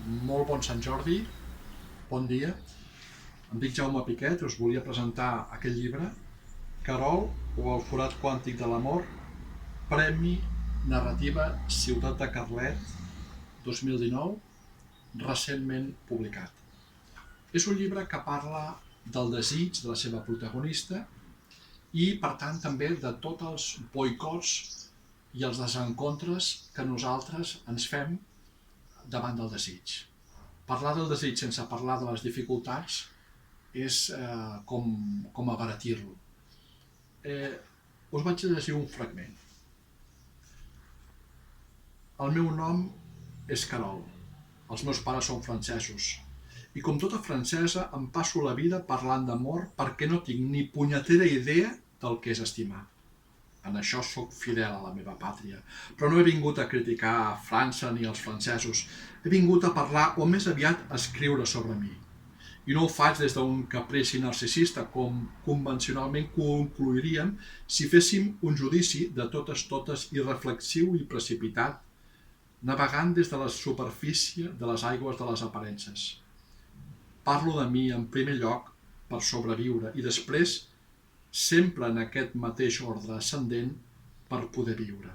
Molt bon Sant Jordi, bon dia. Em dic Jaume Piquet i us volia presentar aquest llibre, Carol o el forat quàntic de l'amor, Premi Narrativa Ciutat de Carlet 2019, recentment publicat. És un llibre que parla del desig de la seva protagonista i, per tant, també de tots els boicots i els desencontres que nosaltres ens fem davant del desig. Parlar del desig sense parlar de les dificultats és com abaratir-lo. Us vaig llegir un fragment. El meu nom és Carol. Els meus pares són francesos. I com tota francesa em passo la vida parlant d'amor perquè no tinc ni punyetera idea del que és estimar. En això sóc fidel a la meva pàtria, però no he vingut a criticar a França ni als francesos. He vingut a parlar, o més aviat a escriure sobre mi. I no ho faig des d'un caprici narcisista, com convencionalment concluiríem si féssim un judici de totes irreflexiu i precipitat, navegant des de la superfície de les aigües de les aparences. Parlo de mi en primer lloc per sobreviure i després, sempre en aquest mateix ordre ascendent, per poder viure.